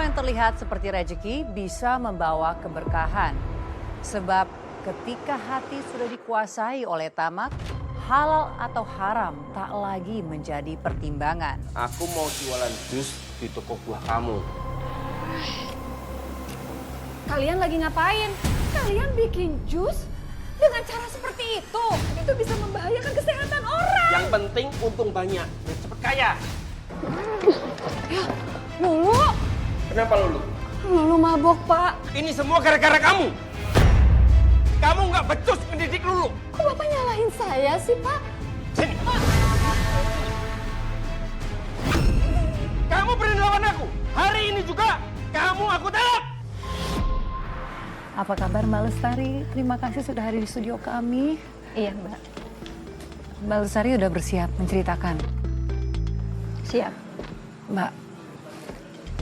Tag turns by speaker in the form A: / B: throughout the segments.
A: Semua yang terlihat seperti rezeki bisa membawa keberkahan. Sebab ketika hati sudah dikuasai oleh tamak, halal atau haram tak lagi menjadi pertimbangan.
B: Aku mau jualan jus di toko buah kamu.
C: Kalian lagi ngapain? Kalian bikin jus dengan cara seperti itu? Itu bisa membahayakan kesehatan orang.
B: Yang penting untung banyak dan cepet kaya.
C: Ya, Lulu.
B: Kenapa Lulu?
C: Lulu mabok, Pak.
B: Ini semua gara-gara kamu. Kamu nggak becus mendidik Lulu.
C: Kok Bapak nyalahin saya sih, Pak?
B: Sini. Kamu berani lawan aku. Hari ini juga kamu aku tangkap.
A: Apa kabar Mbak Lestari? Terima kasih sudah hadir di studio kami.
C: Iya, Mbak.
A: Mbak Lestari udah bersiap menceritakan.
C: Siap.
A: Mbak,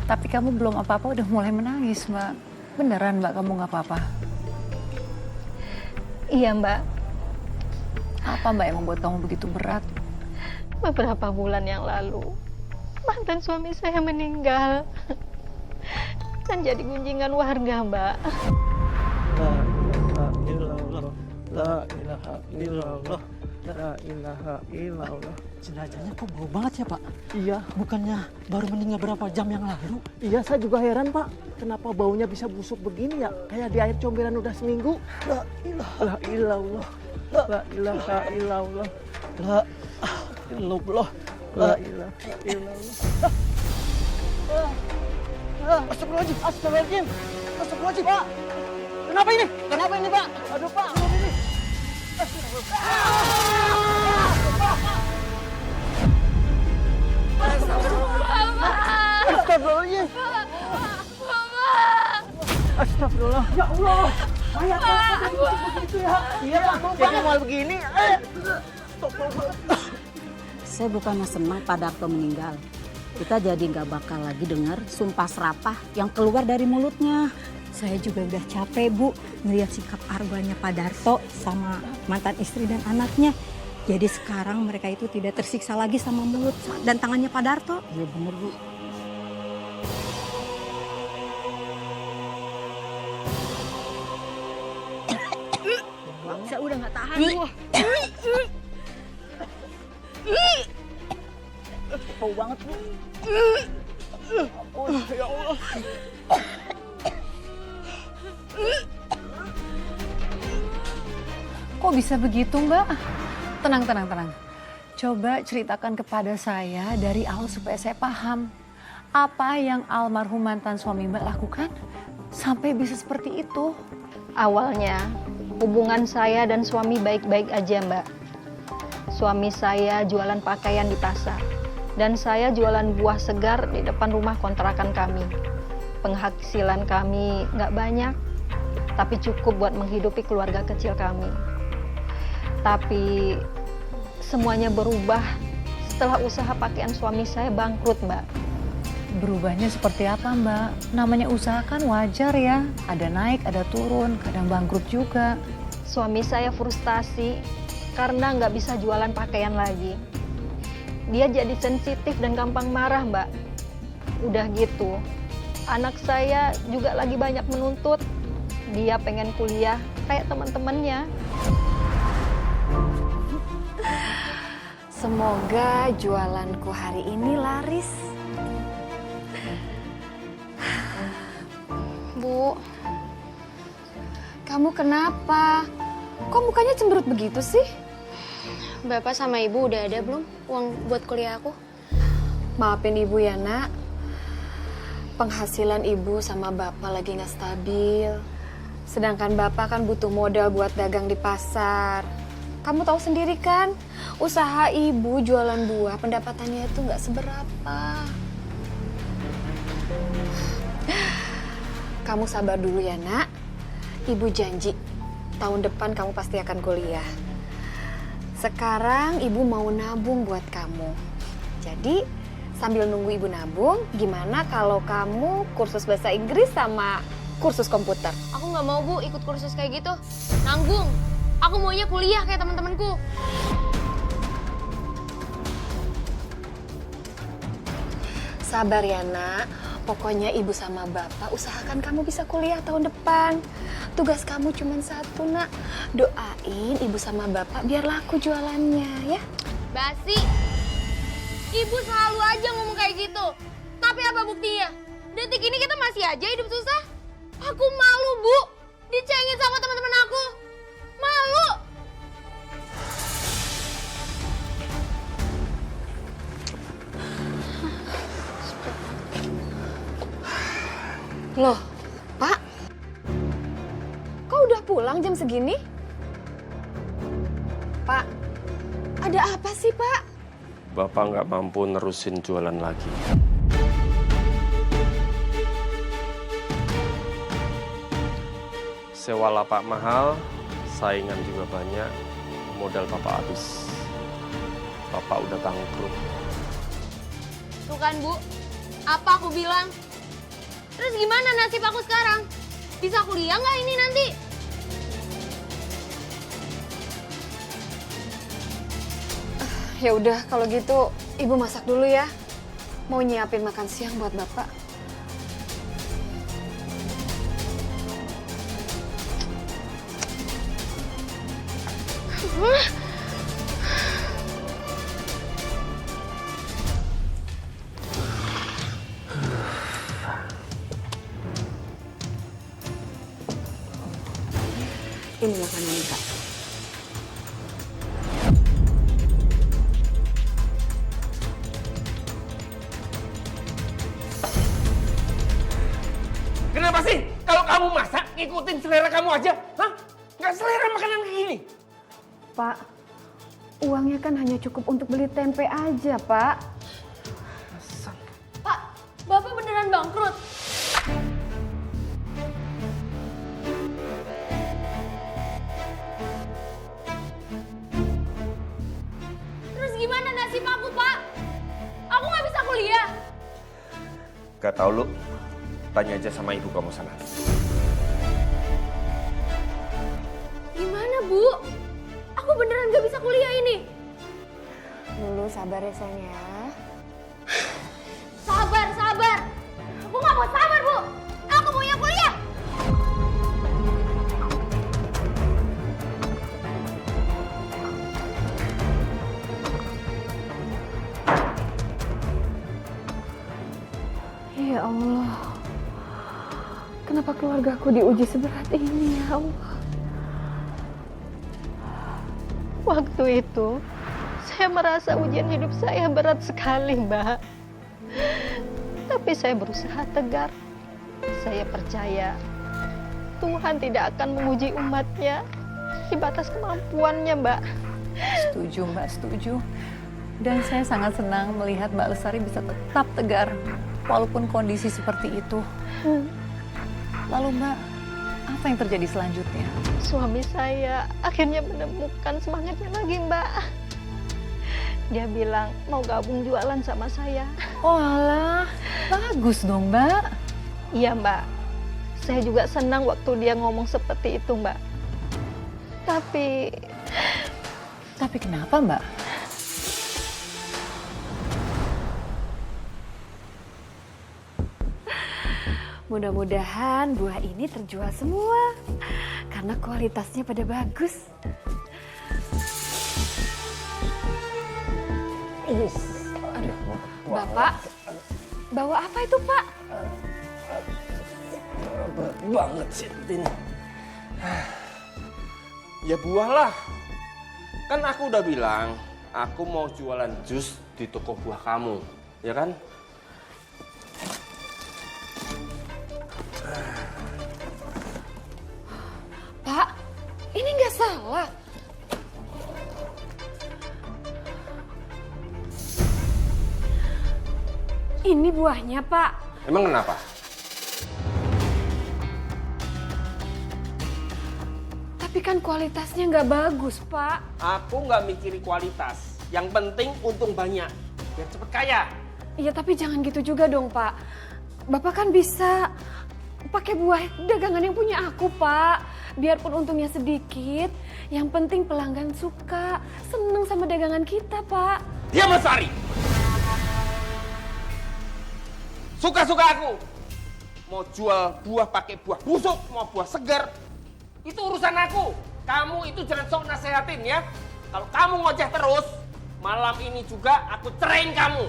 A: tapi kamu belum apa-apa udah mulai menangis, Mbak. Beneran Mbak kamu nggak apa-apa?
C: Iya, Mbak.
A: Apa Mbak yang membuat kamu begitu berat?
C: Beberapa bulan yang lalu, mantan suami saya meninggal. Dan jadi gunjingan warga, Mbak.
D: La ilaha illallah, la ilaha illallah.
E: Jenazahnya kok bau banget ya, Pak?
D: Iya,
E: Bukannya baru meninggal berapa jam yang lalu?
D: iya saya juga heran Pak. Kenapa baunya bisa busuk begini ya? Kayak di air comberan udah seminggu. La ilaha illallah, la ilaha illallah, la illallah, la ilaha illallah. Astagfirullahaladzim, astagfirullahaladzim, astagfirullahaladzim, Pak. Kenapa ini? Kenapa ini, Pak? Aduh, Pak, kenapa ini? Astagfirullahaladzim. Astagfirullah. Ya Allah. Mayat Pak, begitu ya. Iya, Pak. Jadi mal begini.
F: Saya bukannya senang Pak Darto meninggal. Kita jadi nggak bakal lagi dengar sumpah serapah yang keluar dari mulutnya. Saya juga udah capek, Bu, melihat sikap arwahnya Pak Darto sama mantan istri dan anaknya. Jadi sekarang mereka itu tidak tersiksa lagi sama mulut dan tangannya Pak Darto. Iya bener, Bu. Saya udah nggak tahan, Bu. Bau banget, Bu.
D: Oh, ya Allah.
A: Kok bisa begitu Mbak? Tenang, tenang, tenang. Coba ceritakan kepada saya dari awal supaya saya paham. Apa yang almarhum mantan suami Mbak lakukan sampai bisa seperti itu?
C: Awalnya, hubungan saya dan suami baik-baik aja, Mbak. Suami saya jualan pakaian di pasar. Dan saya jualan buah segar di depan rumah kontrakan kami. Penghasilan kami nggak banyak, tapi cukup buat menghidupi keluarga kecil kami. Tapi semuanya berubah setelah usaha pakaian suami saya bangkrut, Mbak.
A: Berubahnya seperti apa Mbak? Namanya usaha kan wajar ya. Ada naik, ada turun, kadang bangkrut juga.
C: Suami saya frustasi karena nggak bisa jualan pakaian lagi. Dia jadi sensitif dan gampang marah, Mbak. Udah gitu, anak saya juga lagi banyak menuntut. Dia pengen kuliah kayak teman-temannya.
G: Semoga jualanku hari ini laris. Bu, kamu kenapa? Kok mukanya cemberut begitu sih?
H: Bapak sama Ibu udah ada belum uang buat kuliah aku?
G: Maafin Ibu ya, Nak. Penghasilan Ibu sama Bapak lagi nggak stabil. Sedangkan Bapak kan butuh modal buat dagang di pasar. Kamu tahu sendiri kan, usaha Ibu jualan buah pendapatannya itu nggak seberapa. Kamu sabar dulu ya, Nak. Ibu janji, tahun depan kamu pasti akan kuliah. Sekarang Ibu mau nabung buat kamu. Jadi sambil nunggu Ibu nabung, gimana kalau kamu kursus bahasa Inggris sama kursus komputer?
H: Aku nggak mau, Bu, ikut kursus kayak gitu. Nanggung. Aku maunya kuliah kayak teman-temanku.
G: Sabar ya, Nak. Pokoknya ibu sama bapak usahakan kamu bisa kuliah tahun depan. Tugas kamu cuma satu, nak. Doain ibu sama bapak biar laku jualannya, ya.
H: Basi. Ibu selalu aja ngomong kayak gitu. Tapi apa buktinya? Detik ini kita masih aja hidup susah. Aku malu, Bu. Dicengin sama teman-teman aku. Malu.
G: Loh, Pak. Kok udah pulang jam segini? Pak, ada apa sih, Pak?
B: Bapak nggak mampu nerusin jualan lagi. Sewa lapak mahal, saingan juga banyak, modal Bapak habis. Bapak udah bangkrut.
H: Tuh kan, Bu. Apa aku bilang? Terus gimana nasib aku sekarang? Bisa kuliah nggak ini nanti?
G: Ya udah, kalau gitu ibu masak dulu ya. Mau nyiapin makan siang buat bapak.
F: Ini makanan Kak.
B: Kenapa sih kalau kamu masak ngikutin selera kamu aja? Hah? Nggak selera makanan kayak gini?
G: Pak, uangnya kan hanya cukup untuk beli tempe aja, Pak.
H: Pak, Bapak beneran bangkrut? Terus gimana nasib aku, Pak? Aku nggak bisa kuliah.
B: Gak tau lu, tanya aja sama ibu kamu sana.
H: Gimana, Bu? Aku beneran gak bisa kuliah ini.
G: Dulu sabar ya, sayang ya.
H: Sabar, sabar. Aku nggak mau sabar, Bu. Aku maunya kuliah.
G: Ya Allah, kenapa keluargaku diuji seberat ini ya Allah?
C: Waktu itu, saya merasa ujian hidup saya berat sekali, Mbak. Tapi saya berusaha tegar. Saya percaya Tuhan tidak akan menguji umatnya di batas kemampuannya, Mbak.
A: Setuju Mbak, setuju. Dan saya sangat senang melihat Mbak Lestari bisa tetap tegar walaupun kondisi seperti itu. Lalu Mbak, apa yang terjadi selanjutnya?
C: Suami saya akhirnya menemukan semangatnya lagi, Mbak. Dia bilang mau gabung jualan sama saya.
A: Oh alah, bagus dong Mbak.
C: Iya, Mbak. Saya juga senang waktu dia ngomong seperti itu, Mbak.
A: Tapi kenapa Mbak?
G: Mudah-mudahan buah ini terjual semua karena kualitasnya pada bagus. Aduh, Bapak, bawa apa itu, Pak?
B: Berat banget sih ini. Ya buah lah. Kan aku udah bilang, aku mau jualan jus di toko buah kamu, ya kan?
G: Pak, ini nggak salah. Ini buahnya, Pak.
B: Emang kenapa?
G: Tapi kan kualitasnya nggak bagus, Pak.
B: Aku nggak mikirin kualitas. Yang penting untung banyak, biar cepet kaya.
G: Iya, tapi jangan gitu juga dong, Pak. Bapak kan bisa pakai buah dagangan yang punya aku, Pak. Biarpun untungnya sedikit, yang penting pelanggan suka, seneng sama dagangan kita, Pak.
B: Diam, Lestari! Suka-suka aku. Mau jual buah pakai buah busuk, mau buah segar. Itu urusan aku. Kamu itu jangan sok nasehatin ya. Kalau kamu ngoceh terus, malam ini juga aku ceraiin kamu.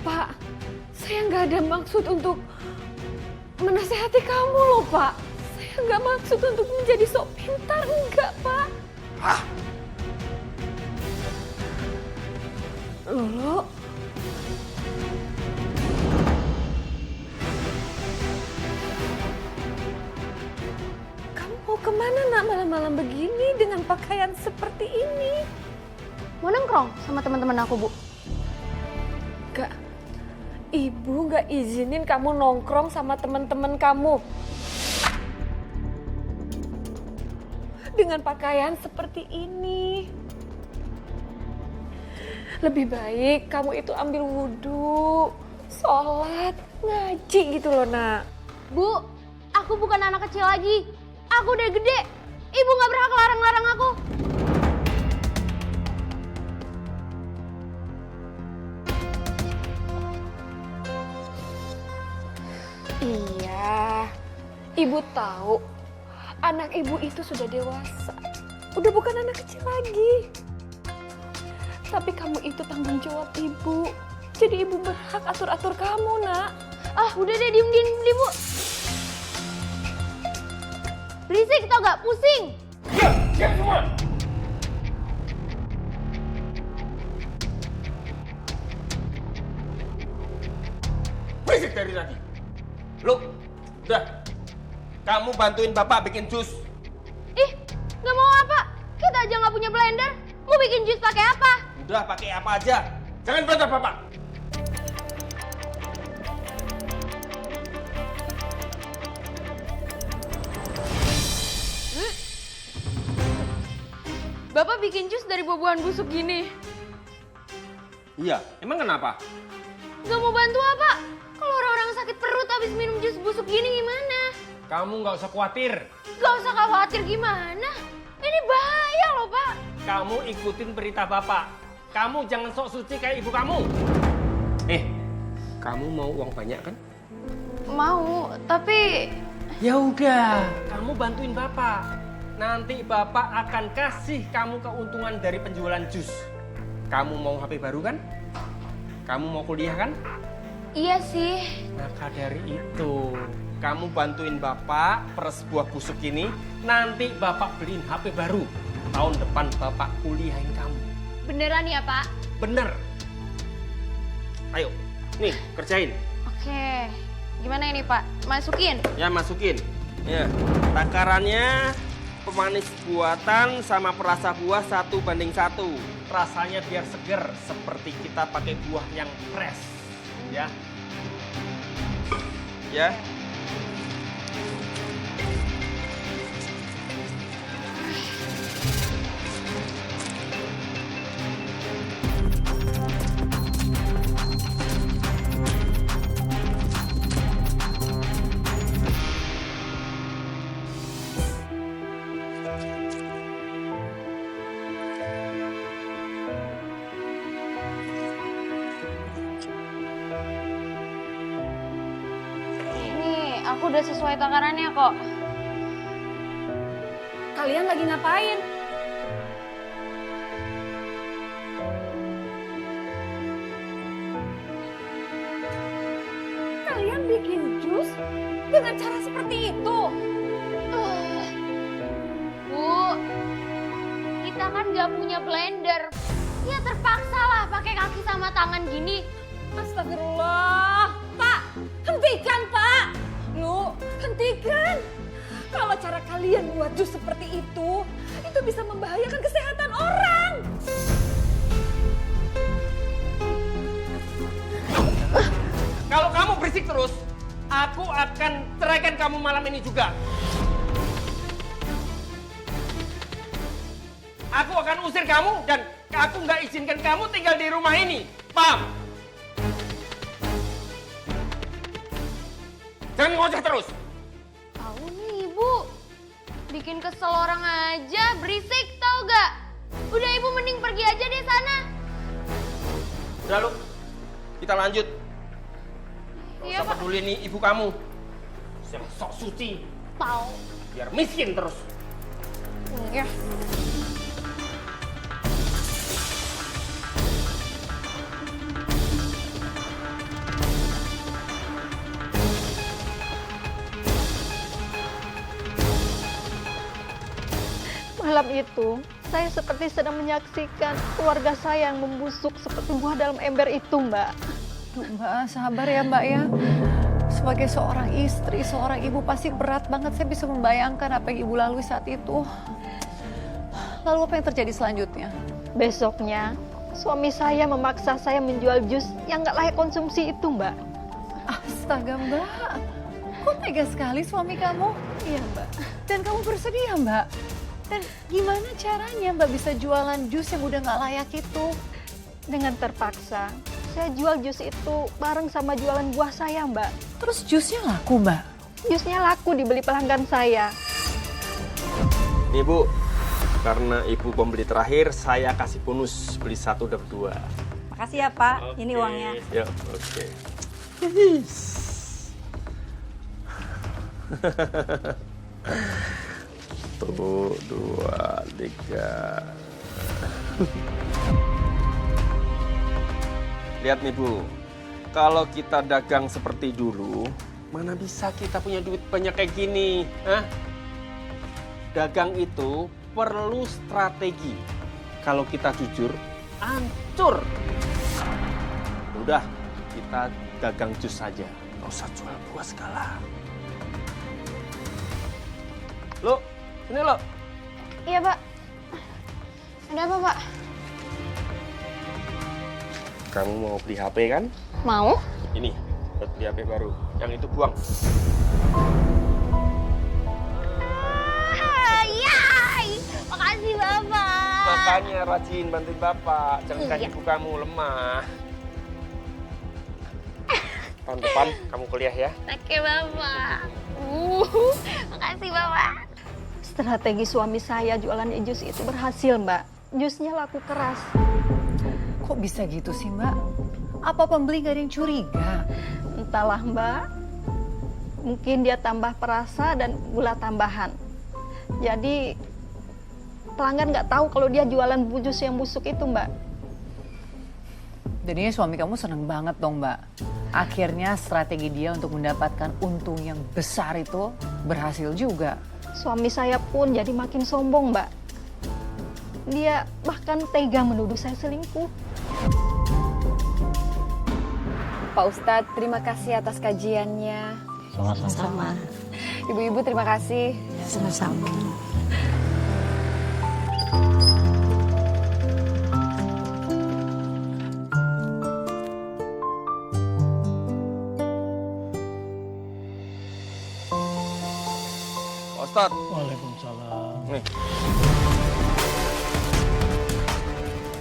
A: Pak, saya nggak ada maksud untuk menasehati kamu loh, Pak. Saya nggak maksud untuk menjadi sok pintar, enggak, Pak.
B: Hah?
A: Lolo, kamu mau kemana nak malam-malam begini dengan pakaian seperti ini?
G: Mau nongkrong sama teman-teman aku, Bu.
A: Gak, ibu gak izinin kamu nongkrong sama teman-teman kamu. Dengan pakaian seperti ini. Lebih baik kamu itu ambil wudhu, sholat, ngaji gitu loh nak.
H: Bu, aku bukan anak kecil lagi. Aku udah gede. Ibu nggak berhak larang-larang aku.
A: Iya, ibu tahu anak ibu itu sudah dewasa. Udah bukan anak kecil lagi. Tapi kamu itu tanggung jawab ibu. Jadi ibu berhak atur-atur kamu, nak.
H: Ah, udah deh, diem, Bu. Berisik tau gak? Pusing.
B: Diam semua. Berisik dari tadi. Lu, udah. Kamu bantuin bapak bikin jus.
H: Ih, nggak mau apa? Kita aja nggak punya blender. Mau bikin jus pakai apa?
B: Udah pakai apa aja. Jangan bantah bapak.
H: Bapak bikin jus dari buah-buahan busuk gini.
B: Iya, emang kenapa?
H: Nggak mau bantu apa? Kalau orang-orang sakit perut habis minum jus busuk gini gimana?
B: Kamu nggak usah khawatir.
H: Gak usah khawatir gimana? Ini bahaya loh, Pak.
B: Kamu ikutin perintah bapak. Kamu jangan sok suci kayak ibu kamu. Kamu mau uang banyak kan?
H: Mau, tapi
B: Ya udah, kamu bantuin bapak. Nanti bapak akan kasih kamu keuntungan dari penjualan jus. Kamu mau HP baru kan? Kamu mau kuliah kan?
H: iya sih.
B: Maka dari itu, kamu bantuin bapak peres buah busuk ini. Nanti bapak beliin HP baru. Tahun depan bapak kuliahin kamu.
H: Beneran ya, Pak?
B: Bener. Ayo, nih kerjain.
H: Oke. Gimana ini, Pak? Masukin?
B: Ya masukin. Ya, takarannya pemanis buatan sama perasa buah 1:1. Rasanya biar seger seperti kita pakai buah yang fresh. Ya. Ya.
H: Nih, aku udah sesuai takarannya kok.
A: Kalian lagi ngapain? Kalian bikin jus dengan cara seperti itu?
H: Bu, kita kan nggak punya blender. Ya terpaksa lah pakai kaki sama tangan gini.
A: Astagfirullah. Pak, hentikan Pak. Lu, hentikan. Kalau cara kalian buat jus seperti itu bisa membahayakan kesehatan orang.
B: Kalau kamu berisik terus, aku akan ceraikan kamu malam ini juga. Aku akan usir kamu dan aku nggak izinkan kamu tinggal di rumah ini. Paham? Jangan ngoceh terus.
H: Tahu nih Ibu. Bikin kesel orang aja, berisik tau gak? Udah ibu mending pergi aja deh sana.
B: Udah lu, kita lanjut.
H: Iya,
B: Gak usah
H: Pak.
B: peduli nih ibu kamu. Yang sok suci,
H: Tahu.
B: biar miskin terus.
H: Ya.
C: Malam itu, saya seperti sedang menyaksikan keluarga saya yang membusuk seperti buah dalam ember itu, Mbak.
A: Duh, Mbak, sabar ya Mbak ya. Sebagai seorang istri, seorang ibu pasti berat banget. Saya bisa membayangkan apa yang ibu lalui saat itu. Lalu apa yang terjadi selanjutnya?
C: Besoknya, suami saya memaksa saya menjual jus yang nggak layak konsumsi itu, Mbak.
A: Astaga Mbak, kok tega sekali suami kamu?
C: Iya, Mbak.
A: Dan kamu bersedia Mbak? Dan gimana caranya Mbak bisa jualan jus yang udah nggak layak itu?
C: Dengan terpaksa, saya jual jus itu bareng sama jualan buah saya, Mbak.
A: Terus jusnya laku Mbak?
C: Jusnya laku dibeli pelanggan saya.
B: Nih Bu, karena ibu pembeli terakhir, saya kasih bonus beli 1 dapat 2.
F: Makasih ya Pak, ini uangnya.
B: Ya, oke. Tuh, 2, 3. Lihat nih Bu, kalau kita dagang seperti dulu, mana bisa kita punya duit banyak kayak gini? Hah? Dagang itu perlu strategi. Kalau kita jujur, hancur. Udah, kita dagang jus saja. Nggak usah jual buah segala. Lo, ini lo.
G: Iya, Pak. Ada apa, Pak?
B: Kamu mau beli HP kan?
G: Mau?
B: Ini, buat beli HP baru. Yang itu buang.
H: Yay! Makasih Bapak.
B: Makanya rajin bantuin Bapak. Jangan kayak
H: Iya.
B: ibu kamu lemah. Tahun depan kamu kuliah ya.
H: Oke Bapak. Makasih Bapak.
C: Strategi suami saya jualan jus itu berhasil, Mbak. Jusnya laku keras.
A: Kok bisa gitu sih Mbak? Apa pembeli gak ada yang curiga?
C: Entahlah, Mbak. Mungkin dia tambah perasa dan gula tambahan. Jadi pelanggan nggak tahu kalau dia jualan jus yang busuk itu, Mbak.
A: Jadinya suami kamu seneng banget dong Mbak. Akhirnya strategi dia untuk mendapatkan untung yang besar itu berhasil juga.
C: Suami saya pun jadi makin sombong, Mbak. Dia bahkan tega menuduh saya selingkuh.
G: Pak Ustadz, terima kasih atas kajiannya.
F: Sama.
G: Ibu-ibu, terima kasih.
F: Sama-sama.
B: Pak Ustadz,
D: Waalaikumsalam.
B: nih.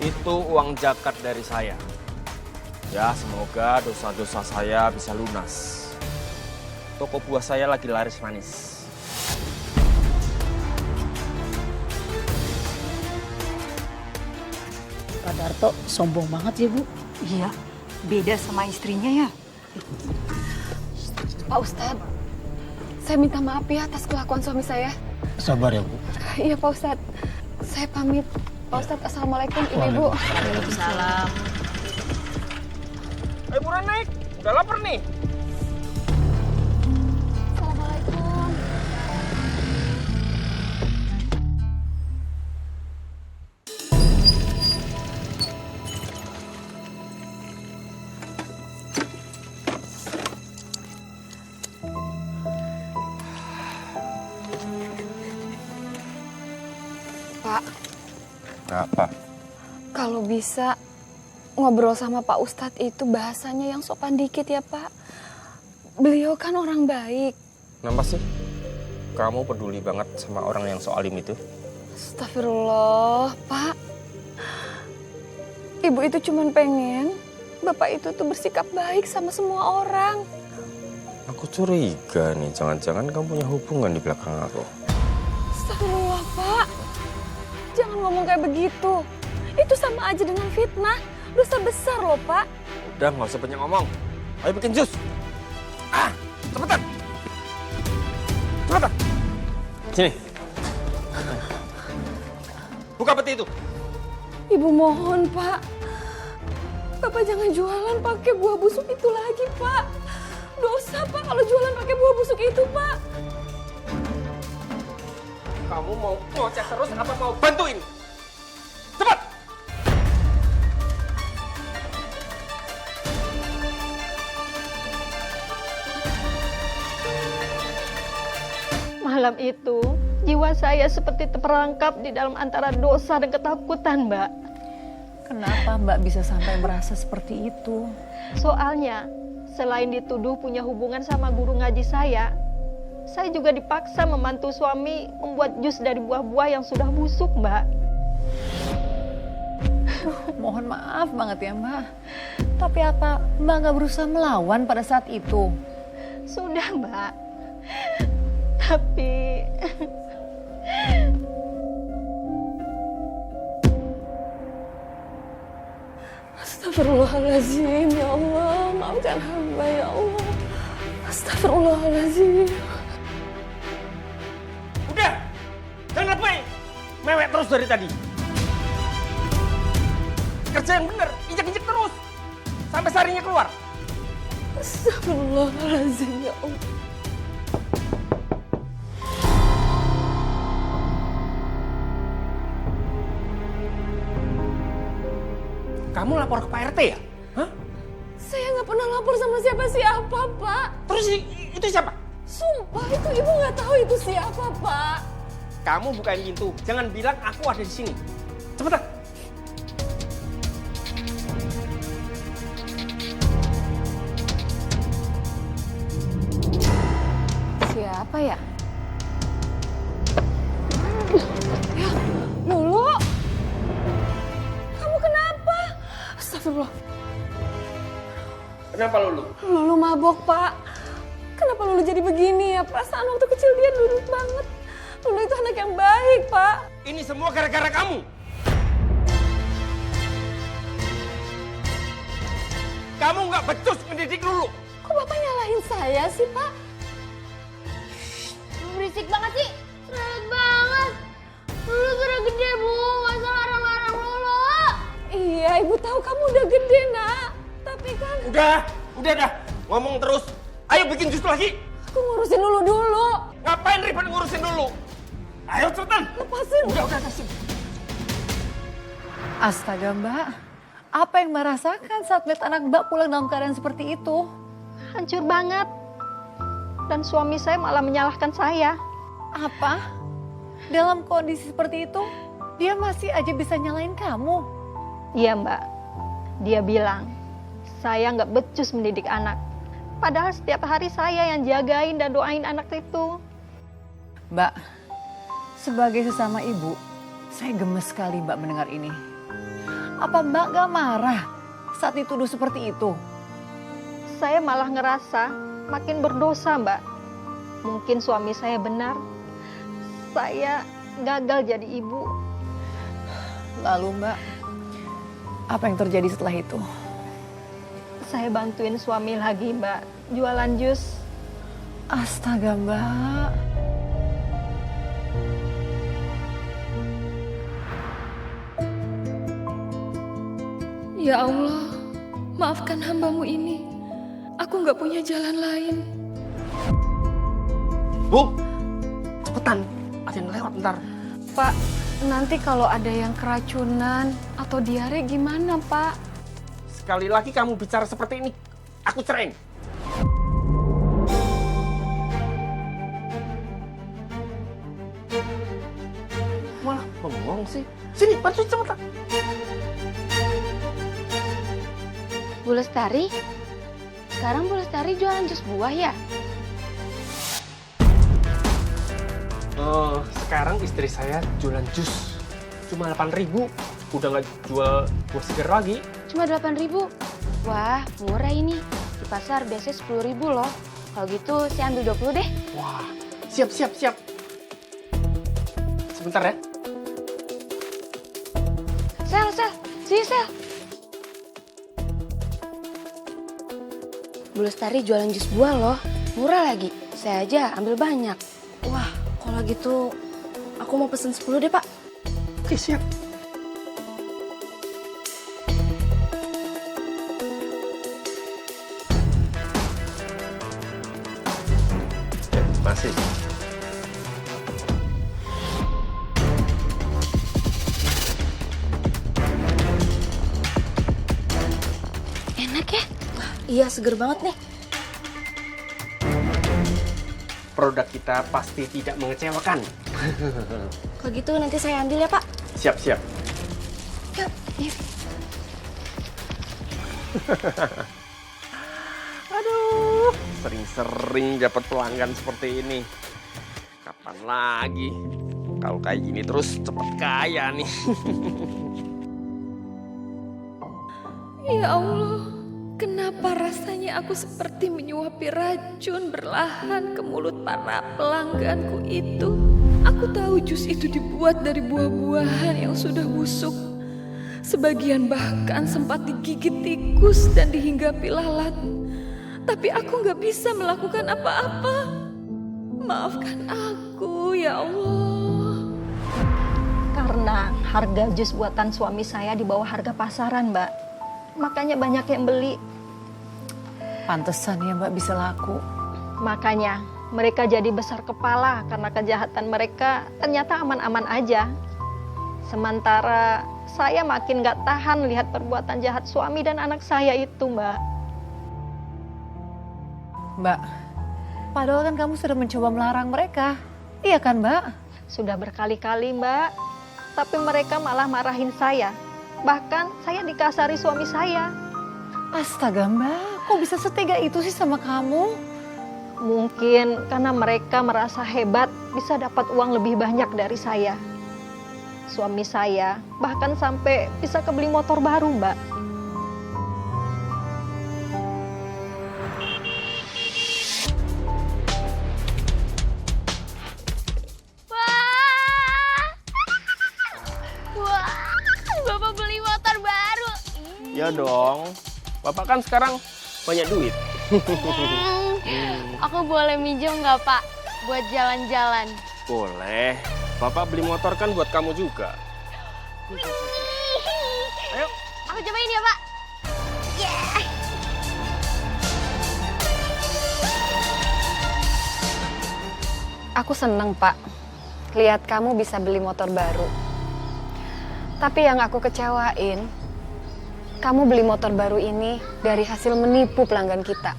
B: Itu uang zakat dari saya. Ya, semoga dosa-dosa saya bisa lunas. Toko buah saya lagi laris manis.
F: Pak Darto sombong banget ya Bu.
I: Iya, beda sama istrinya ya.
G: Pak Ustadz, saya minta maaf ya atas kelakuan suami saya.
D: Sabar ya, Bu.
G: Iya Pak Ustadz, saya pamit. Pak Ustadz, Assalamualaikum Ibu-Ibu.
F: Waalaikumsalam.
B: Ayo buruan naik, udah lapar nih.
G: Assalamualaikum. Pak,
B: Apa?
G: kalau bisa ngobrol sama Pak Ustadz itu bahasanya yang sopan dikit ya Pak. Beliau kan orang baik.
B: Kenapa sih? Kamu peduli banget sama orang yang soalim itu?
G: Astagfirullah, Pak. Ibu itu cuma pengen Bapak itu tuh bersikap baik sama semua orang.
B: Aku curiga nih, jangan-jangan kamu punya hubungan di belakang aku.
G: Astagfirullah, Pak. Jangan ngomong kayak begitu. Itu sama aja dengan fitnah. Dosa besar loh, Pak.
B: Udah, nggak usah banyak ngomong. Ayo bikin jus. Cepetan. Cepetan. Sini. Buka peti itu.
G: Ibu mohon, Pak. Bapak jangan jualan pakai buah busuk itu lagi, Pak. Dosa, Pak, kalau jualan pakai buah busuk itu, Pak.
B: Kamu mau ngoceh terus apa mau bantuin? Cepat.
C: Malam itu, jiwa saya seperti terperangkap di dalam antara dosa dan ketakutan, Mbak.
A: Kenapa Mbak bisa sampai merasa seperti itu?
C: Soalnya, selain dituduh punya hubungan sama guru ngaji saya juga dipaksa membantu suami membuat jus dari buah-buah yang sudah busuk, Mbak.
A: Mohon maaf banget ya Mbak. Tapi apa Mbak nggak berusaha melawan pada saat itu?
C: Sudah, Mbak. Tapi...
G: Astagfirullahaladzim, ya Allah. Maafkan hamba, ya Allah. Astagfirullahaladzim.
B: Udah. Jangan lebay. Mewek terus dari tadi. Kerja yang bener. Injek-injek terus. Sampai sarinya keluar.
G: Astagfirullahaladzim, ya Allah.
B: Kamu lapor ke Pak RT ya? Hah?
G: Saya nggak pernah lapor sama siapa-siapa, Pak.
B: Terus itu siapa?
G: Sumpah, itu ibu nggak tahu itu siapa, Pak.
B: Kamu bukain pintu. Jangan bilang aku ada di sini. Cepetan.
G: Siapa ya? Ya, Lulu. Kamu kenapa? Astagfirullah.
B: Kenapa Lulu?
G: Lulu mabok, Pak. Kenapa Lulu jadi begini ya? Perasaan waktu kecil dia nurut banget. Lulu itu anak yang baik, Pak.
B: Ini semua gara-gara kamu. Kamu nggak becus mendidik Lulu.
G: Kok Bapak nyalahin saya sih, Pak?
H: Berisik banget sih. Seret banget. Lulu udah gede, Bu. Nggak usah larang-larang Lulu.
G: Iya, Ibu tahu kamu udah gede, Nak. Tapi kan...
B: Udah dah. Ngomong terus. Ayo bikin jus lagi.
G: Aku ngurusin Lulu dulu.
B: Ngapain ribet ngurusin dulu? Ayo cepetan.
G: Lepasin.
B: Udah kasih.
A: Astaga Mbak, apa yang Mbak rasakan saat melihat anak Mbak pulang dalam keadaan seperti itu?
C: Hancur banget. Dan suami saya malah menyalahkan saya.
A: Apa? Dalam kondisi seperti itu, dia masih aja bisa nyalain kamu?
C: Iya, Mbak. Dia bilang, saya nggak becus mendidik anak. Padahal setiap hari saya yang jagain dan doain anak itu.
A: Mbak, sebagai sesama ibu, saya gemes sekali Mbak mendengar ini. Apa Mbak gak marah saat dituduh seperti itu?
C: Saya malah ngerasa makin berdosa, Mbak. Mungkin suami saya benar. Saya gagal jadi ibu.
A: Lalu Mbak, apa yang terjadi setelah itu?
C: Saya bantuin suami lagi, Mbak, jualan jus.
A: Astaga Mbak.
G: Ya Allah, maafkan hambamu ini. Aku nggak punya jalan lain.
B: Bu, cepetan. Ada yang lewat ntar.
G: Pak, nanti kalau ada yang keracunan atau diare gimana, Pak?
B: Sekali lagi kamu bicara seperti ini, aku cerain. Malah bengong sih. Sini, bantuin cepetan.
H: Bu Lestari? Sekarang Bu Lestari jualan jus buah ya?
B: Sekarang istri saya jualan jus. Cuma 8.000. Udah nggak jual buah segar lagi.
H: Cuma 8.000. Wah, murah ini. Di pasar biasanya 10.000 loh. Kalau gitu saya ambil 20 deh.
B: Wah, siap. sebentar ya.
G: Sel, sini Sel. Bu Lestari jualan jus buah loh, murah lagi. Saya aja ambil banyak. Wah, kalau gitu aku mau pesen 10 deh, Pak.
B: Oke, siap. Masih.
G: Enak ya? Wah, iya seger banget nih.
B: Produk kita pasti tidak mengecewakan.
G: Kalau gitu nanti saya ambil ya, Pak.
B: Siap, siap.
G: Yuk, yuk.
B: Aduh, sering-sering dapat pelanggan seperti ini. Kapan lagi? Kalau kayak gini terus cepet kaya nih.
J: Ya Allah, kenapa rasanya aku seperti menyuapi racun berlahan ke mulut para pelangganku itu? Aku tahu jus itu dibuat dari buah-buahan yang sudah busuk. Sebagian bahkan sempat digigit tikus dan dihinggapi lalat. Tapi aku gak bisa melakukan apa-apa. Maafkan aku, ya Allah.
C: Karena harga jus buatan suami saya di bawah harga pasaran, Mbak. Makanya banyak yang beli.
A: Pantesan ya Mbak bisa laku.
C: Makanya mereka jadi besar kepala karena kejahatan mereka ternyata aman-aman aja. Sementara saya makin gak tahan lihat perbuatan jahat suami dan anak saya itu, Mbak.
A: Mbak, padahal kan kamu sudah mencoba melarang mereka. Iya kan Mbak?
C: Sudah berkali-kali, Mbak. Tapi mereka malah marahin saya. Bahkan saya dikasari suami saya.
A: Astaga Mbak, kok bisa setega itu sih sama kamu?
C: Mungkin karena mereka merasa hebat bisa dapat uang lebih banyak dari saya. Suami saya bahkan sampai bisa kebeli motor baru, Mbak.
H: Wah, Bapak beli motor baru.
B: Ya dong. Bapak kan sekarang banyak duit.
H: Aku boleh minjem nggak, Pak? Buat jalan-jalan.
B: Boleh. Bapak beli motor kan buat kamu juga. Ayo.
H: Aku cobain ya, Pak.
G: Aku seneng, Pak. Lihat kamu bisa beli motor baru. Tapi yang aku kecewain, kamu beli motor baru ini dari hasil menipu pelanggan kita.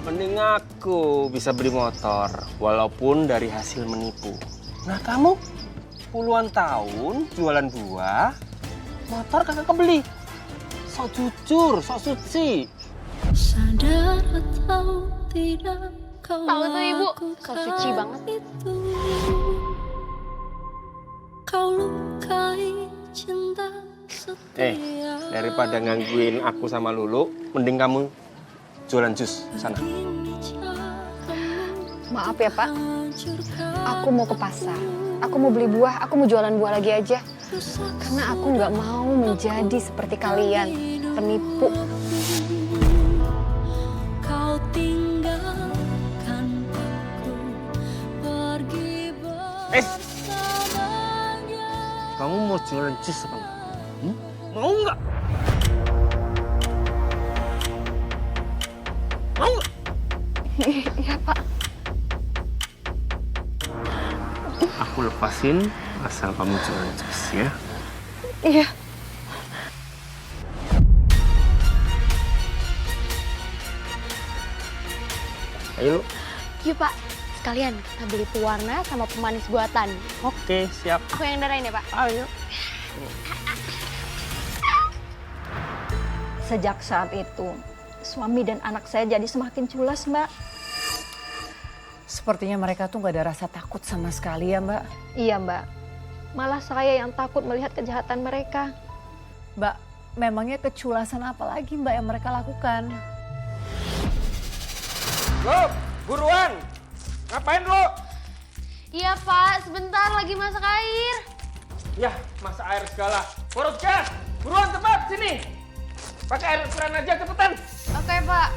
B: Mending aku bisa beli motor, walaupun dari hasil menipu. Nah kamu, puluhan tahun jualan buah, motor kagak kebeli. Sok jujur, sok suci.
J: Sadar atau tidak kau
H: Tahu tuh, Ibu. Sok suci banget.
J: itu. Kau lukai cinta setia.
B: Daripada gangguin aku sama Lulu, mending kamu jualan jus sana.
G: Maaf ya, Pak. Aku mau ke pasar. Aku mau beli buah, aku mau jualan buah lagi aja. Karena aku nggak mau menjadi seperti kalian, penipu.
J: Kau tinggalkan aku pergi bersamanya.
B: Kamu mau jualan jus apa enggak? Mau nggak? Mau nggak?
G: Iya, Pak.
B: Aku lepasin asal kamu jualan jus ya.
G: Iya.
B: Ayo Lu.
H: Yuk, Pak. Sekalian kita beli pewarna sama pemanis buatan.
B: Oke, siap.
H: Aku yang darain ya, Pak.
B: Ayo.
C: Sejak saat itu, suami dan anak saya jadi semakin culas, Mbak.
A: Sepertinya mereka tuh gak ada rasa takut sama sekali ya Mbak.
C: Iya, Mbak. Malah saya yang takut melihat kejahatan mereka.
A: Mbak, memangnya keculasan apa lagi Mbak yang mereka lakukan?
B: Lo, buruan. Ngapain lo?
H: Iya Pak, sebentar lagi masak air.
B: Ya, masak air segala. Boros gas. Buruan cepat sini. Pakai air ukuran aja cepetan.
H: Oke Pak.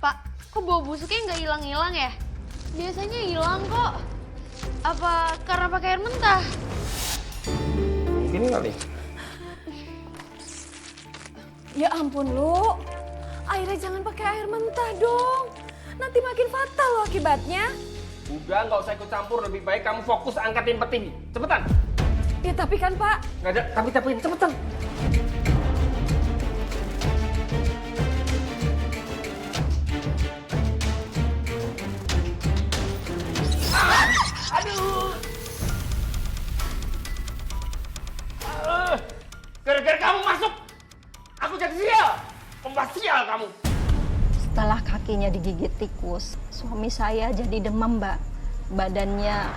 H: Pak, kok bau busuknya nggak hilang-hilang ya? Biasanya hilang kok. Apa karena pakai air mentah?
B: Mungkin kali.
A: Ya ampun lu, airnya jangan pakai air mentah dong. Nanti makin fatal loh akibatnya.
B: Udah, nggak usah ikut campur. Lebih baik kamu fokus angkatin peti. Cepetan.
A: Ya tapi kan Pak,
B: Nggak ada tapi-tapiin. Cepetan. Aduh. Gara-gara kamu masuk, aku jadi sial. Pembuat sial kamu.
C: Setelah kakinya digigit tikus, suami saya jadi demam, Mbak. Badannya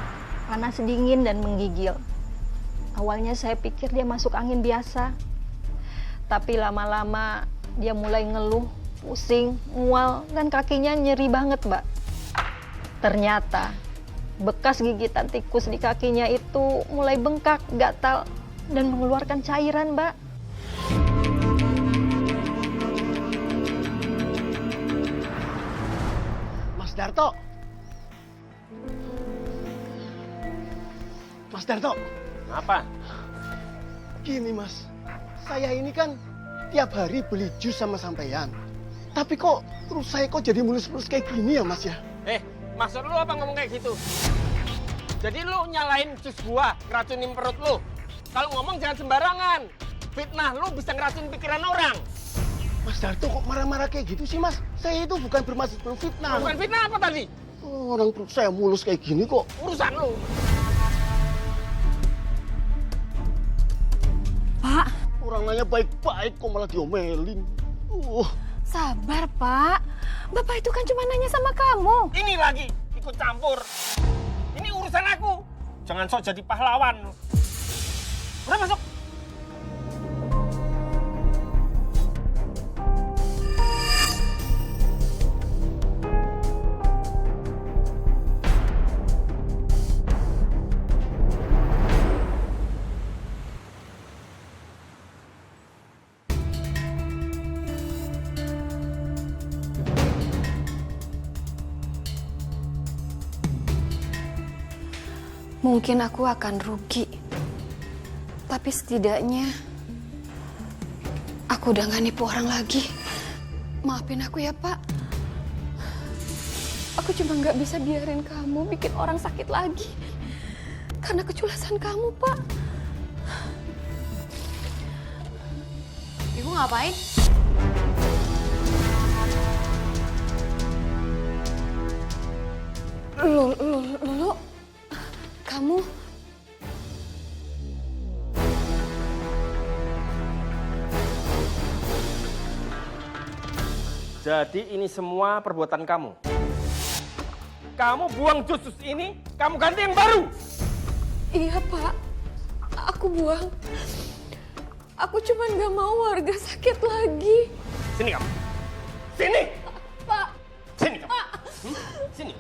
C: panas dingin dan menggigil. Awalnya saya pikir dia masuk angin biasa. Tapi lama-lama dia mulai ngeluh, pusing, mual, dan kakinya nyeri banget, Mbak. Ternyata bekas gigitan tikus di kakinya itu mulai bengkak, gatal, dan mengeluarkan cairan, Mbak.
D: Mas Darto. Mas Darto.
B: Apa?
D: Gini Mas, saya ini kan tiap hari beli jus sama sampean. Tapi kok terus saya kok jadi mulus-mulus kayak gini ya Mas ya?
B: Maksud lu apa ngomong kayak gitu? Jadi lu nyalain jus gua, ngeracunin perut lu. Kalau ngomong jangan sembarangan. Fitnah lu bisa ngeracunin pikiran orang.
D: Mas Darto kok marah-marah kayak gitu sih Mas? Saya itu bukan bermaksud berfitnah.
B: Bukan fitnah apa tadi?
D: Orang perut saya mulus kayak gini kok.
B: Urusan lu.
A: Pak.
D: Orang nanya baik-baik kok malah diomelin.
A: Sabar Pak, Bapak itu kan cuma nanya sama kamu.
B: Ini lagi ikut campur. Ini urusan aku. Jangan sok jadi pahlawan. Udah masuk.
G: Mungkin aku akan rugi. Tapi setidaknya aku udah gak nipu orang lagi. Maafin aku ya, Pak. Aku cuma gak bisa biarin kamu bikin orang sakit lagi. Karena keculasan kamu, Pak. Ibu ngapain? Lulu, kamu...
B: Jadi ini semua perbuatan kamu. Kamu buang jus ini, kamu ganti yang baru.
J: Iya, Pak. Aku buang. Aku cuma gak mau warga sakit lagi.
B: Sini kamu. Sini.
J: Pak.
B: Sini kamu. Sini.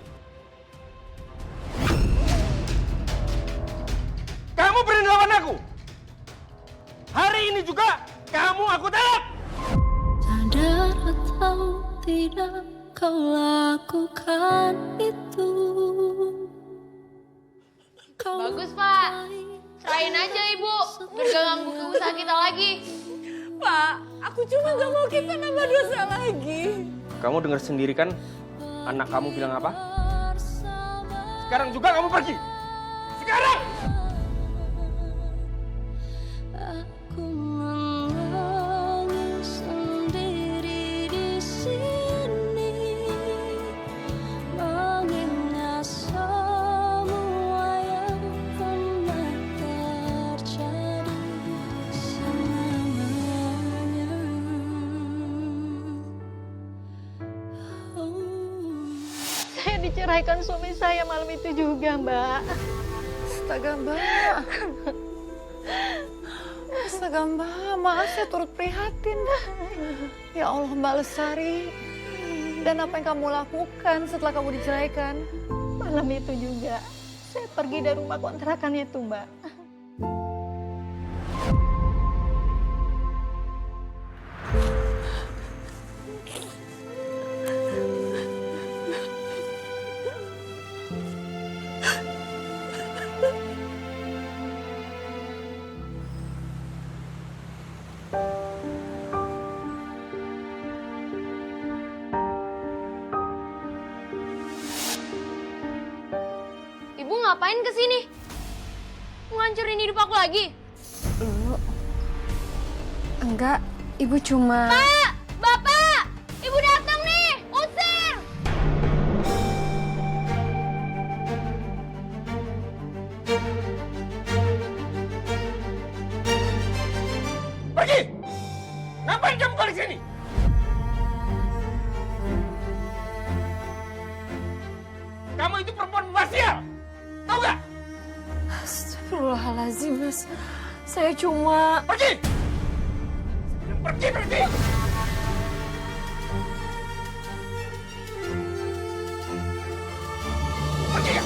B: Kamu berani lawan aku. Hari ini juga kamu aku tangkap.
J: Sadar atau tidak kau lakukan itu.
H: Bagus, Pak. Serahin aja, Ibu. Biar gak ganggu ke usaha kita lagi.
J: Pak, aku cuma gak mau kita nambah dosa lagi.
B: Kamu dengar sendiri kan anak kamu bilang apa? Sekarang juga kamu pergi. Sekarang!
J: Aku menangis sendiri di sini, mengingat semua yang pernah terjadi.
C: menceraikan suami saya malam itu juga, Mbak.
A: Astaga Mbak. Astaga Mbak, maaf saya turut prihatin. Ya Allah Mbak Lestari. Dan apa yang kamu lakukan setelah kamu diceraikan?
C: Malam itu juga saya pergi dari rumah kontrakan itu, Mbak.
H: Ibu ngapain kesini? Mau ngancurin hidup aku lagi?
G: Enggak, ibu cuma...
H: Pak! Bapak! Ibu datang nih! Usir!
B: Pergi! Ngapain kamu balik sini? Kamu itu perempuan basial! Tahu gak?
G: Astagfirullahaladzim, Mas. Saya cuma...
B: Pergi! Pergi, pergi! Pergi ya!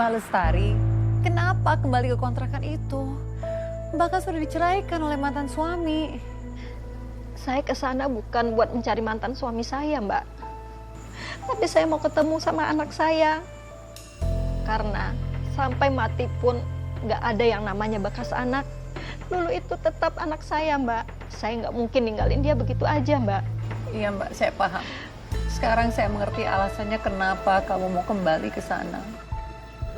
A: Mbak Lestari, kenapa kembali ke kontrakan itu? Mbak kan sudah diceraikan oleh mantan suami.
C: Saya ke sana bukan buat mencari mantan suami saya, Mbak. Tapi saya mau ketemu sama anak saya. Karena sampai mati pun nggak ada yang namanya bekas anak. Lulu itu tetap anak saya, Mbak. Saya nggak mungkin ninggalin dia begitu aja, Mbak.
A: Iya Mbak, saya paham. Sekarang saya mengerti alasannya kenapa kamu mau kembali ke sana.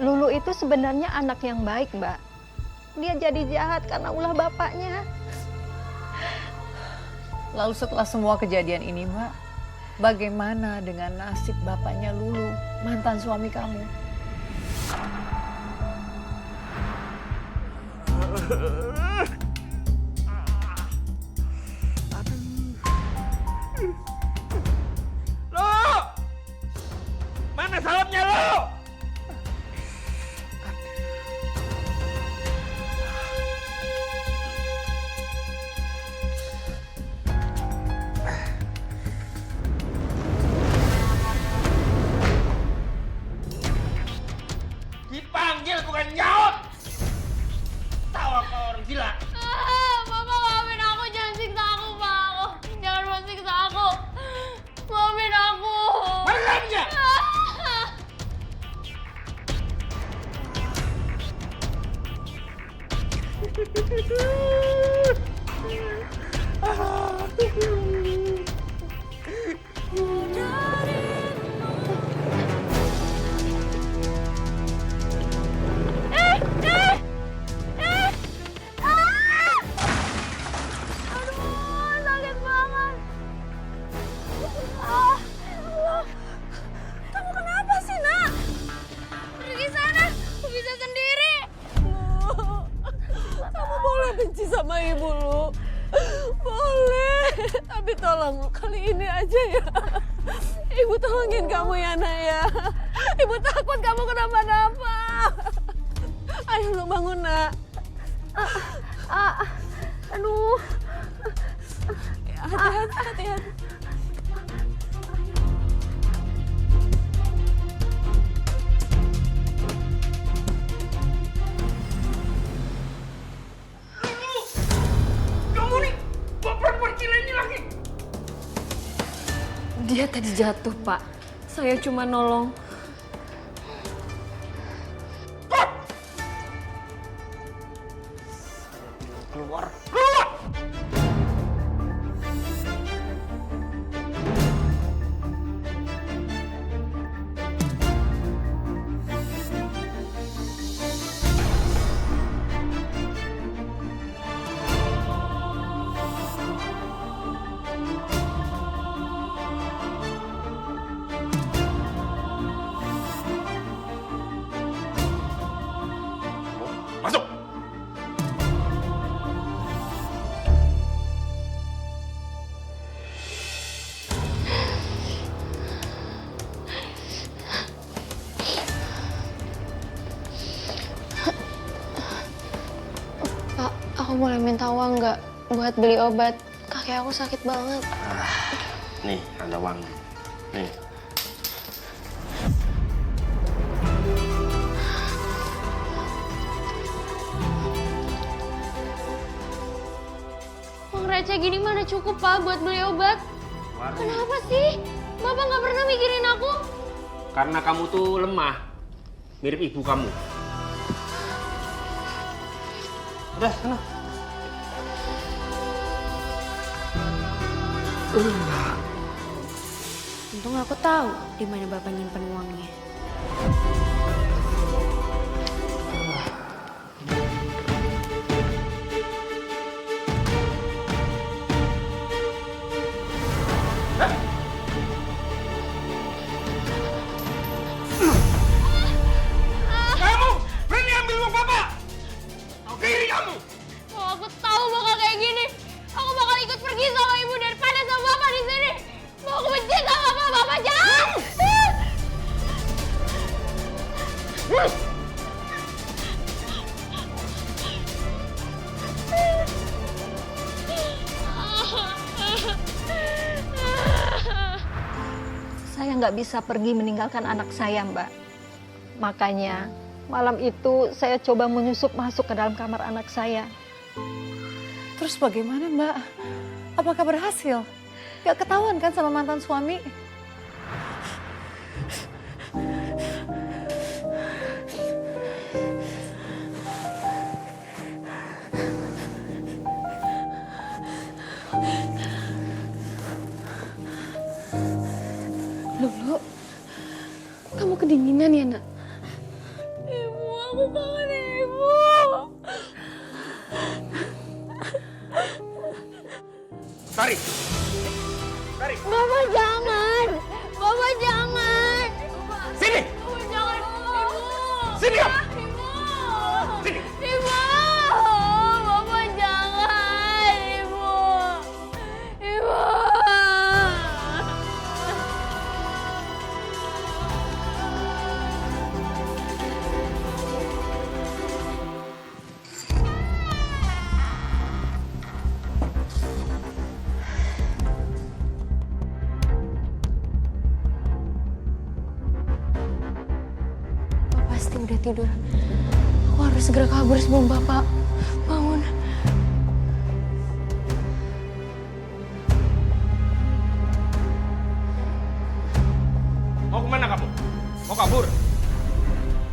C: Lulu itu sebenarnya anak yang baik, Mbak. Dia jadi jahat karena ulah bapaknya.
A: Lalu setelah semua kejadian ini Mbak, bagaimana dengan nasib bapaknya Lulu, mantan suami kamu?
B: Lo! Mana salamnya lo? Dipanggil bukan nyaut. Tahu apa orang gila?
H: Bapak maafin aku, jangan siksa aku, Pak. Jangan mau siksa aku. Maafin aku.
B: Malamnya.
H: Aduh, sakit banget. Ah, Allah. Kamu kenapa sih, Nak? Pergi sana, aku bisa sendiri.
F: Kamu boleh benci sama ibu, Lu. Boleh. Tapi tolong kali ini aja ya. Ibu tolongin kamu ya, Nak ya. Ibu takut kamu kenapa-napa. Ayo lu bangun, Nak.
H: Aduh.
F: Hati-hati.
B: Kamu nih, bawa perempuan gila ini lagi.
G: Dia tadi jatuh, Pak. Saya cuma nolong.
B: Keluar, keluar!
G: minta uang nggak buat beli obat? Kaki aku sakit banget.
B: Nih, ada uang. Nih.
H: Uang receh gini mana cukup, Pak, buat beli obat? Kenapa sih? Bapak nggak pernah mikirin aku?
B: Karena kamu tuh lemah. Mirip ibu kamu. Udah, sana.
G: Untung aku tahu di mana Bapak nyimpen uangnya.
B: Kamu berani ambil uang Bapak? Tahu diri kamu?
H: Kalau aku tahu bakal kayak gini, aku bakal ikut pergi sama ibu daripada sama bapak di sini. Mau aku benci sama bapak jangan.
C: Saya nggak bisa pergi meninggalkan anak saya, Mbak. Makanya malam itu saya coba menyusup masuk ke dalam kamar anak saya.
A: Terus bagaimana, Mbak? Apakah berhasil? Gak ketahuan kan sama mantan suami?
G: Lulu, kamu kedinginan ya, Nak?
H: Ibu, aku kangen ibu.
B: Tarik. Tarik.
H: Bapak jangan. Bapak jangan.
B: Sini.
H: Bapak jangan. Ibu.
B: Sini, kamu.
H: Ibu.
B: Sini.
H: Ibu. Bapak jangan. Ibu. Ibu.
G: Bapak pasti udah tidur. Aku harus segera kabur sebelum Bapak bangun.
B: Mau kemana kamu? Mau kabur?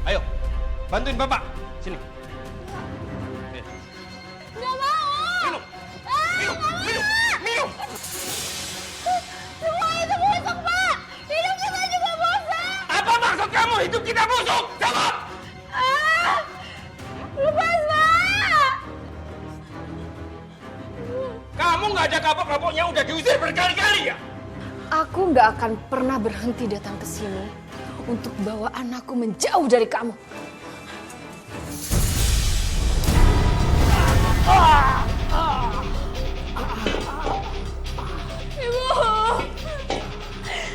B: Ayo, bantuin Bapak. Sini.
H: Nggak mau.
B: Minum. Minum. Minum. Minum.
H: Semua itu busuk, Pak. Hidup kita juga busuk.
B: Apa maksud kamu hidup kita busuk? Jawab.
H: Lepas, Pak.
B: Kamu nggak ada kapok-kapoknya udah diusir berkali-kali ya?
G: Aku nggak akan pernah berhenti datang ke sini untuk bawa anakku menjauh dari kamu.
H: Ibu.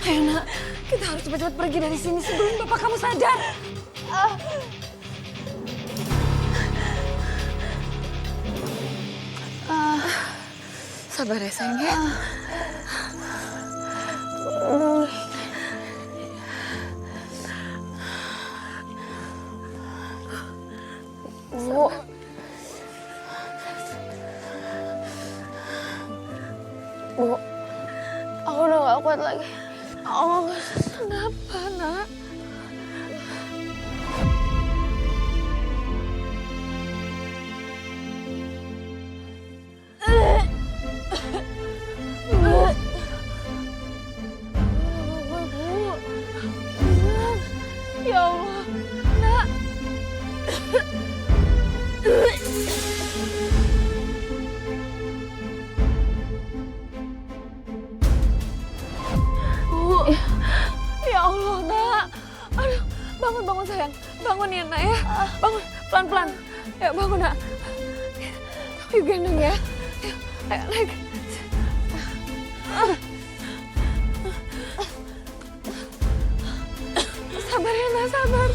G: Ayo, Nak, kita harus cepat-cepat pergi dari sini sebelum Bapak kamu sadar. Sabar ya, sayang ya. Bu. Bu, aku udah gak kuat lagi. Oh, kenapa, Nak?
H: Ya Allah, Nak. Bu, ya Allah, Nak. Aduh, bangun sayang. Bangun ya, Nak ya. Bangun, pelan-pelan. Ya, bangun, Nak. Yuk gendong ya. Ayo, naik. Sabar ya, Nak, sabar.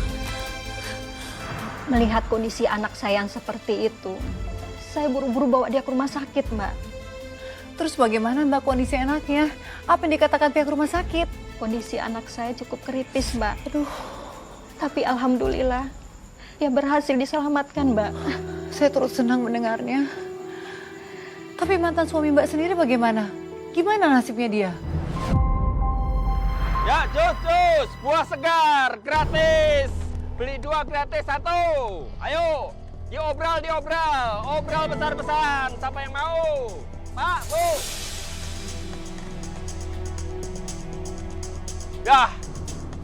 C: Melihat kondisi anak saya yang seperti itu, saya buru-buru bawa dia ke rumah sakit, Mbak.
A: Terus bagaimana Mbak kondisi anaknya? Apa yang dikatakan pihak rumah sakit?
C: Kondisi anak saya cukup kritis, Mbak. Aduh. Tapi alhamdulillah, dia berhasil diselamatkan, Mbak.
A: Saya turut senang mendengarnya. Tapi mantan suami Mbak sendiri bagaimana? Gimana nasibnya dia?
B: Ya, jus, buah segar, gratis. Beli 2 gratis 1. Ayo, diobral. Obral besar-besaran, siapa yang mau? Pak, Bu. Dah,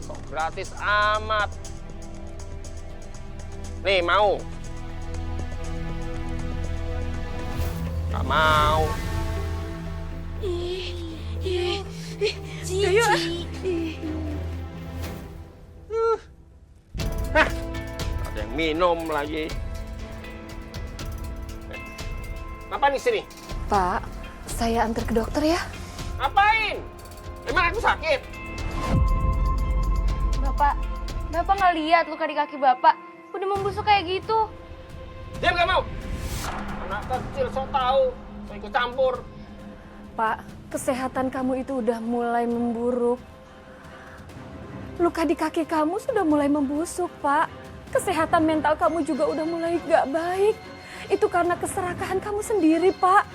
B: kok gratis amat. Nih, mau? Gak mau.
H: Ayo.
B: Hah, ada yang minum lagi. Apa nih sini?
G: Pak, saya antar ke dokter ya.
B: Ngapain? Emang aku sakit?
H: Bapak nggak lihat luka di kaki Bapak? Udah membusuk kayak gitu.
B: Diam gak mau? Anak kecil sok tahu, sok ikut campur.
G: Pak, kesehatan kamu itu udah mulai memburuk. Luka di kaki kamu sudah mulai membusuk, Pak. Kesehatan mental kamu juga udah mulai gak baik. Itu karena keserakahan kamu sendiri, Pak.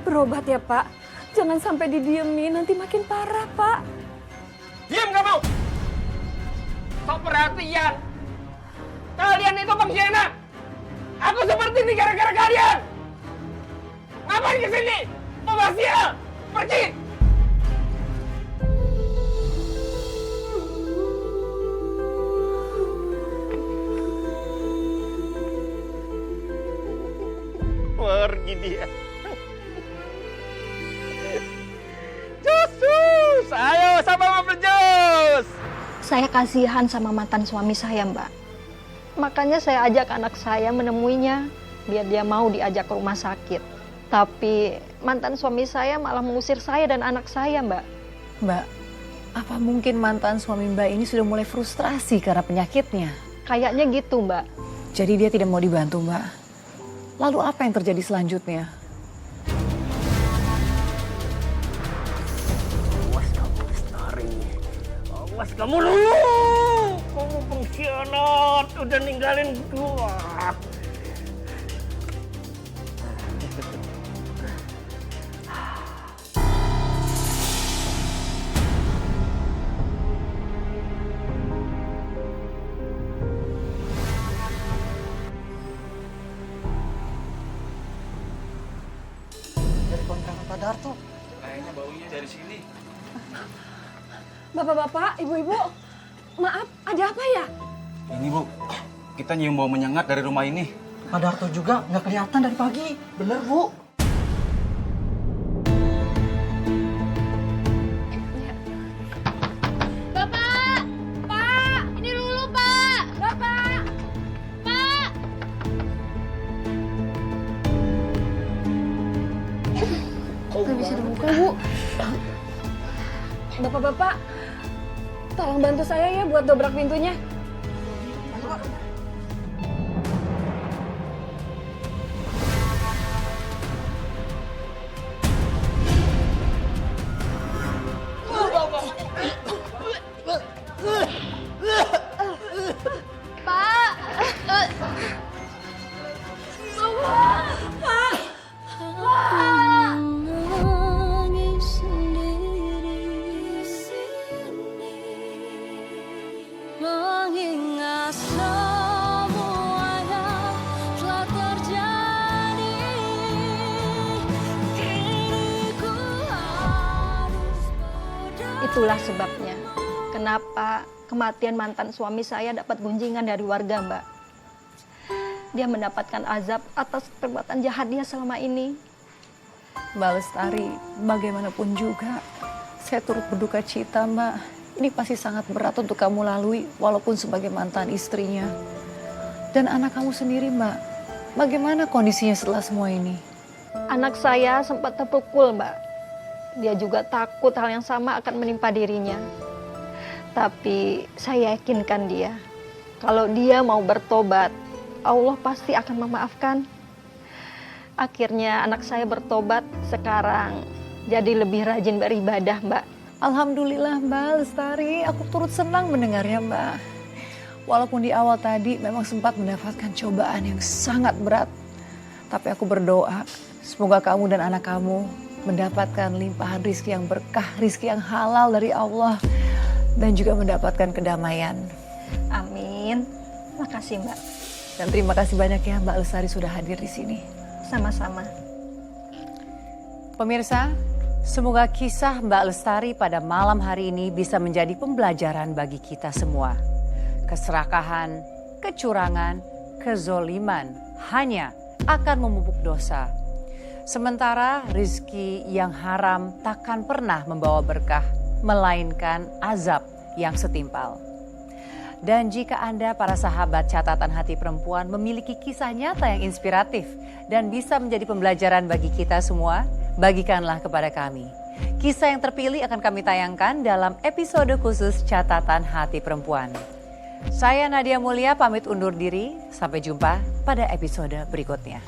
G: Berobat ya, Pak. Jangan sampai didiemin, nanti makin parah, Pak.
B: Diam gak mau? Sok perhatian. Kalian itu pengkhianat. Aku seperti ini gara-gara kalian. Ngapain kesini? Mau sial? Pergi! Pergi dia. Jus, ayo sama mobil jus.
C: Saya kasihan sama mantan suami saya, Mbak. Makanya saya ajak anak saya menemuinya, biar dia mau diajak ke rumah sakit. Tapi mantan suami saya malah mengusir saya dan anak saya, Mbak.
A: Mbak, apa mungkin mantan suami Mbak ini sudah mulai frustrasi karena penyakitnya?
C: Kayaknya gitu, Mbak.
A: Jadi dia tidak mau dibantu, Mbak. Lalu apa yang terjadi selanjutnya?
B: Awas kamu, Lestari. Awas kamu dulu. Kamu pengkhianat, udah ninggalin gua.
E: Dari kontrakan Pak Darto.
K: Kayaknya baunya dari sini.
G: Bapak-bapak, ibu-ibu, maaf, ada apa ya?
K: Ini Bu, kita nyium bau menyengat dari rumah ini.
E: Pak Darto juga nggak kelihatan dari pagi. Bener, Bu.
H: Bapak! Pak! Ini dulu, Pak! Bapak! Pak!
G: Gak bisa dibuka, Bu. Bapak-bapak, tolong bantu saya ya buat dobrak pintunya.
H: Pak!
J: Mengingat semua yang telah terjadi, kini ku harus berdamai.
C: Itulah sebabnya kenapa kematian mantan suami saya dapat gunjingan dari warga, Mbak. Dia mendapatkan azab atas perbuatan jahat dia selama ini.
A: Mbak Lestari, bagaimanapun juga, saya turut berduka cita, Mbak. Ini pasti sangat berat untuk kamu lalui, walaupun sebagai mantan istrinya. Dan anak kamu sendiri, Mbak, bagaimana kondisinya setelah semua ini?
C: Anak saya sempat terpukul, Mbak. Dia juga takut hal yang sama akan menimpa dirinya. Tapi saya yakinkan dia, kalau dia mau bertobat, Allah pasti akan memaafkan. Akhirnya anak saya bertobat, sekarang jadi lebih rajin beribadah, Mbak.
A: Alhamdulillah Mbak Lestari, aku turut senang mendengarnya Mbak. Walaupun di awal tadi memang sempat mendapatkan cobaan yang sangat berat. Tapi aku berdoa, semoga kamu dan anak kamu mendapatkan limpahan rizki yang berkah, rizki yang halal dari Allah. Dan juga mendapatkan kedamaian.
C: Amin. Makasih Mbak.
A: Dan terima kasih banyak ya Mbak Lestari sudah hadir di sini.
C: Sama-sama.
A: Pemirsa, semoga kisah Mbak Lestari pada malam hari ini bisa menjadi pembelajaran bagi kita semua. Keserakahan, kecurangan, kezoliman hanya akan memupuk dosa. Sementara rizki yang haram takkan pernah membawa berkah, melainkan azab yang setimpal. Dan jika Anda para sahabat catatan hati perempuan memiliki kisah nyata yang inspiratif dan bisa menjadi pembelajaran bagi kita semua, bagikanlah kepada kami. Kisah yang terpilih akan kami tayangkan dalam episode khusus catatan hati perempuan. Saya Nadia Mulia pamit undur diri, sampai jumpa pada episode berikutnya.